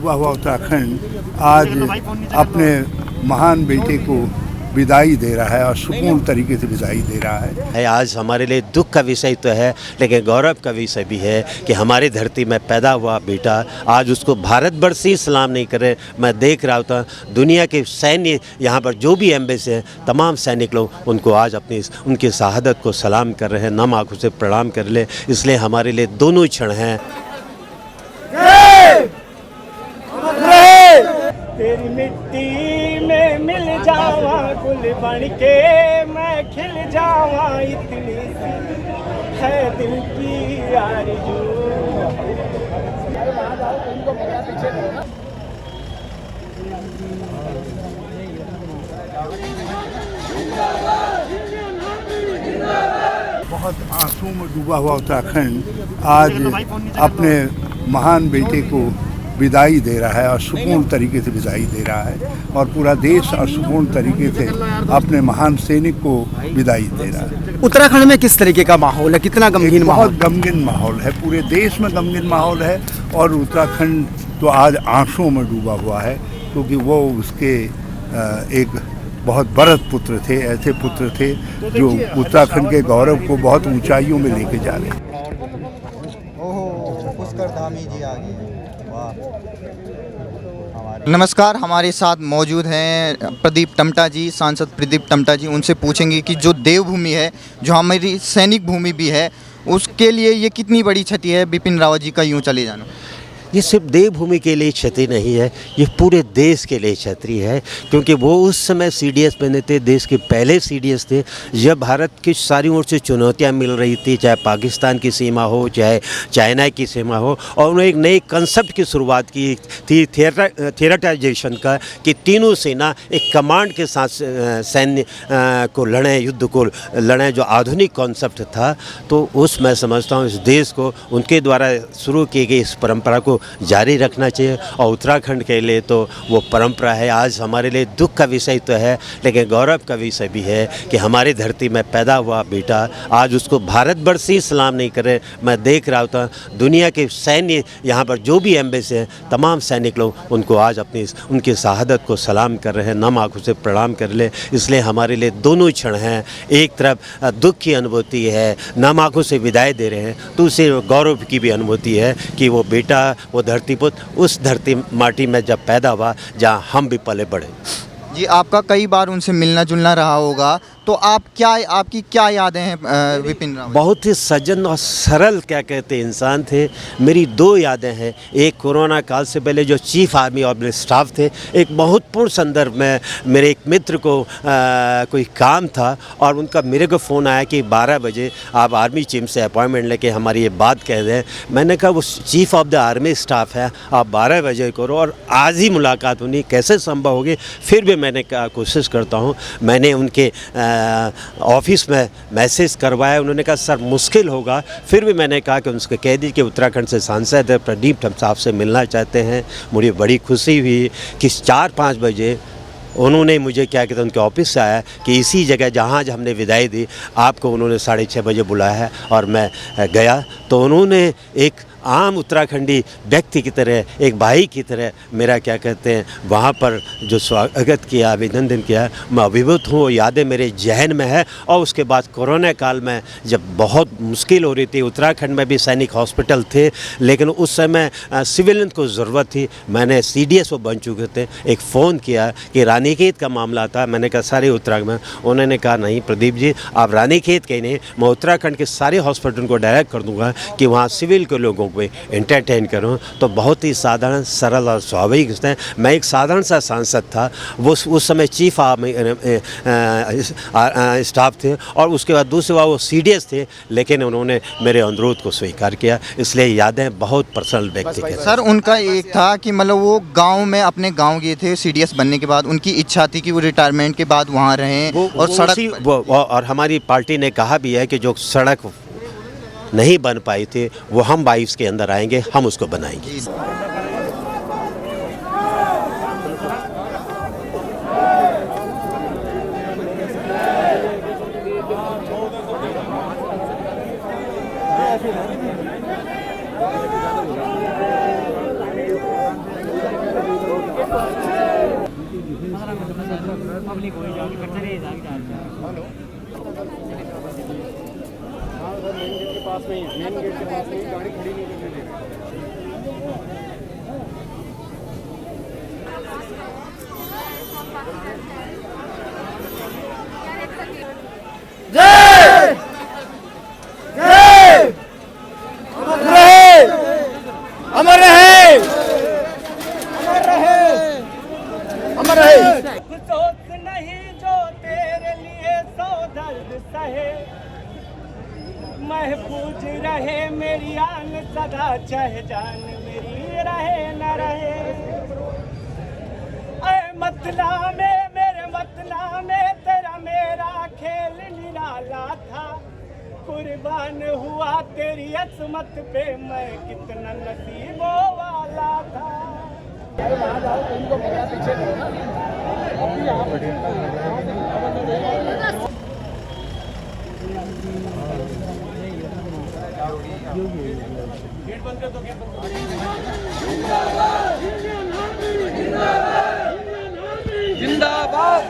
डूबा हुआ उत्तराखंड आज अपने महान बेटे को विदाई दे रहा है और सुकून तरीके से विदाई दे रहा है। आज हमारे लिए दुख का विषय तो है, लेकिन गौरव का विषय भी है कि हमारी धरती में पैदा हुआ बेटा आज उसको भारतवर्ष ही सलाम नहीं करे। मैं देख रहा था दुनिया के सैन्य यहाँ पर जो भी एम्बेसी हैं, तमाम सैनिक लोग उनको आज अपनी उनकी शहादत को सलाम कर रहे हैं, नम आंखों से प्रणाम कर ले। इसलिए हमारे लिए दोनों क्षण हैं। तेरी मिट्टी में मिल जावा गुल बन के मैं खिल जावा, इतनी सी है दिल की आरज़ू। बहुत आंसू में डूबा हुआ उत्तराखंड आज अपने महान बेटे को विदाई दे रहा है और सुकून तरीके से विदाई दे रहा है, और पूरा देश और सुकून तरीके से अपने महान सैनिक को विदाई दे रहा है। उत्तराखंड में किस तरीके का माहौल है, कितना गमगीन माहौल? बहुत गमगीन माहौल है, पूरे देश में गमगीन माहौल है। और उत्तराखंड तो आज आंसुओं में डूबा हुआ है, क्योंकि वो उसके एक बहुत बरत पुत्र थे, ऐसे पुत्र थे जो उत्तराखंड के गौरव को बहुत ऊंचाइयों में लेके जा रहे हैं। नमस्कार, हमारे साथ मौजूद हैं प्रदीप टमटा जी, सांसद प्रदीप टमटा जी। उनसे पूछेंगे कि जो देवभूमि है, जो हमारी सैनिक भूमि भी है, उसके लिए ये कितनी बड़ी क्षति है बिपिन रावत जी का यूँ चले जाना? ये सिर्फ देवभूमि के लिए क्षति नहीं है, ये पूरे देश के लिए क्षति है, क्योंकि वो उस समय सीडीएस बने थे, देश के पहले सीडीएस थे, जब भारत की सारी ओर से चुनौतियां मिल रही थी, चाहे पाकिस्तान की सीमा हो, चाहे चाइना की सीमा हो। और उन्होंने एक नए कंसेप्ट की शुरुआत की थी, थिएटराइजेशन का, कि तीनों सेना एक कमांड के साथ सैन्य को लड़ें, युद्ध को लड़ें, जो आधुनिक कॉन्सेप्ट था। तो उस मैं समझता हूँ इस देश को उनके द्वारा शुरू की गई इस परंपरा को जारी रखना चाहिए, और उत्तराखंड के लिए तो वो परंपरा है। आज हमारे लिए दुख का विषय तो है, लेकिन गौरव का विषय भी है कि हमारी धरती में पैदा हुआ बेटा आज उसको भारतवर्ष ही सलाम नहीं करे। मैं देख रहा था दुनिया के सैन्य यहाँ पर जो भी एम्बेसी हैं, तमाम सैनिक लोग उनको आज अपनी उनकी शहादत को सलाम कर रहे हैं, नम आंखों से प्रणाम कर ले। इसलिए हमारे लिए दोनों क्षण हैं, एक तरफ दुख की अनुभूति है, नम आंखों से विदाई दे रहे हैं, तो उसे गौरव की भी अनुभूति है कि वो बेटा, वो धरती पुत्र उस धरती माटी में जब पैदा हुआ जहाँ हम भी पले बढ़े। जी, आपका कई बार उनसे मिलना जुलना रहा होगा, तो आपकी क्या यादें हैं विपिन रावत? बहुत ही सज्जन और सरल क्या कहते इंसान थे। मेरी दो यादें हैं। एक कोरोना काल से पहले जो चीफ आर्मी ऑफ स्टाफ थे, एक महत्वपूर्ण संदर्भ में मेरे एक मित्र को कोई काम था और उनका मेरे को फ़ोन आया कि 12 बजे आप आर्मी चीफ से अपॉइंटमेंट लेके हमारी ये बात कह दें। मैंने कहा वो chief of the army staff है, आप 12 बजे करो, और आज ही मुलाकात होनी कैसे संभव होगी? फिर भी मैंने कहा कोशिश करता हूँ। मैंने उनके ऑफिस में मैसेज करवाया, उन्होंने कहा सर मुश्किल होगा। फिर भी मैंने कहा कि उनसे कह दीजिए कि उत्तराखंड से सांसद है प्रदीप टमटा साहब से मिलना चाहते हैं। मुझे बड़ी खुशी हुई कि 4-5 बजे उन्होंने मुझे क्या कहते हैं उनके ऑफिस से आया कि इसी जगह जहाँ हमने विदाई दी आपको उन्होंने 6:30 बजे बुलाया है, और मैं गया तो उन्होंने एक आम उत्तराखंडी व्यक्ति की तरह, एक भाई की तरह मेरा क्या कहते हैं वहाँ पर जो स्वागत किया, अभिनंदन किया, मैं अभिभूत हूँ। यादें मेरे जहन में है। और उसके बाद कोरोना काल में जब बहुत मुश्किल हो रही थी, उत्तराखंड में भी सैनिक हॉस्पिटल थे, लेकिन उस समय सिविलियन को ज़रूरत थी। मैंने CDS वो बन चुके थे, एक फ़ोन किया कि रानीखेत का मामला था। मैंने कहा सारे उत्तराखंड में, उन्होंने कहा नहीं प्रदीप जी आप रानीखेत के नहीं, मैं उत्तराखंड के सारे हॉस्पिटल को डायरेक्ट कर दूँगा कि वहाँ सिविल के लोगों में एंटरटेन करूं। तो बहुत ही साधारण, सरल और स्वाभाविक हैं। मैं एक साधारण सा सांसद था, वो उस समय चीफ स्टाफ थे, और उसके बाद दूसरे बार वो CDS थे, लेकिन उन्होंने मेरे अनुरोध को स्वीकार किया। इसलिए यादें बहुत पर्सनल व्यक्ति के। सर उनका एक था कि मतलब वो गांव में अपने गांव गए थे CDS बनने के बाद, उनकी इच्छा थी कि वो रिटायरमेंट के बाद वहाँ रहें और सड़क, और हमारी पार्टी ने कहा भी है कि जो सड़क नहीं बन पाई थी वो हम 22 के अंदर आएंगे, हम उसको बनाएंगे। पब्लिक हो जाएगी फिर चले जाएगी। मेन गेट के पास में ही, मेन गेट के पास में ही गाड़ी खड़ी नहीं करने देगा। अमर रहे, अमर रहे, अमर रहे। सोच नहीं जो तेरे लिए सौ दर्द सहे, महफूज रहे मेरी आन सदा, चाहे जान मेरी रहे न रहे। ऐ मतला में मेरे मतला में तेरा मेरा खेल निराला था, कुर्बान हुआ तेरी असमत पे मैं कितना नसीबों वाला था। जिंदाबाद,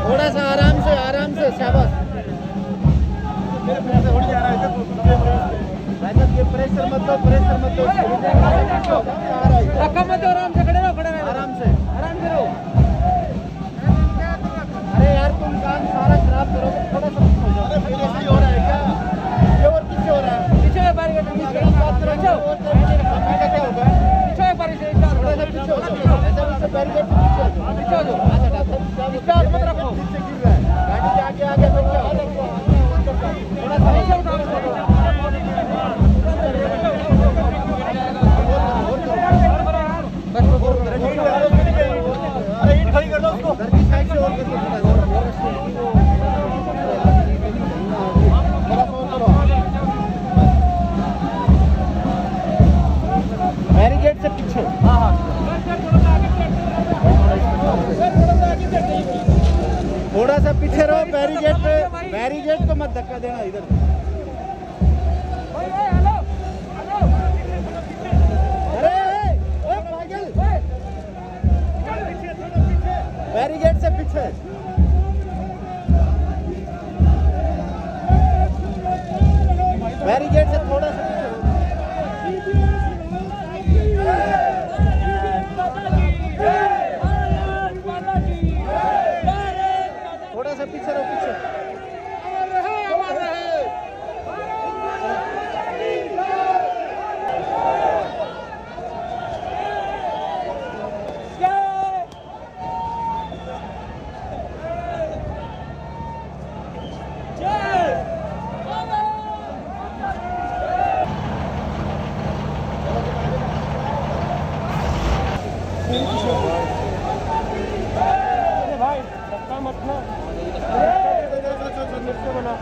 थोड़ा सा आराम से शाबाश। ये प्रेशर मत दो, प्रेशर मत दो, धक्का मत दो, आराम से खड़े रहो, खड़े रहो, आराम से रहो। अरे यार तुम काम सारा खराब करोगे, थोड़ा सा हो जाओ। अरे फिर ऐसे हो रहा है क्या? ये और पीछे हो रहा है, पीछे है बैरिकेड, पीछे बात करो, क्या होगा? पीछे है बैरिकेड, थोड़ा सा पीछे हो जाओ, ऐसा बैरिकेड पीछे हो जाओ, पीछे हो जाओ। अच्छा मत रखो, पीछे गिर रहा है गाड़ी, आगे आगे तो क्या थोड़ा सा नीचे उठाओ। अरे ईंट खड़ी कर दो उसको, घर की साइड से और कर दो। बैरिकेड से पीछे, हाँ थोड़ा सा पीछे रहो, बैरिकेड पे, बैरिकेड को मत धक्का देना इधर। बैरिकेड से पीछे, बैरिकेड से थोड़ा सा पीछे रहो, पीछे। भाई धक्का मत ना, बना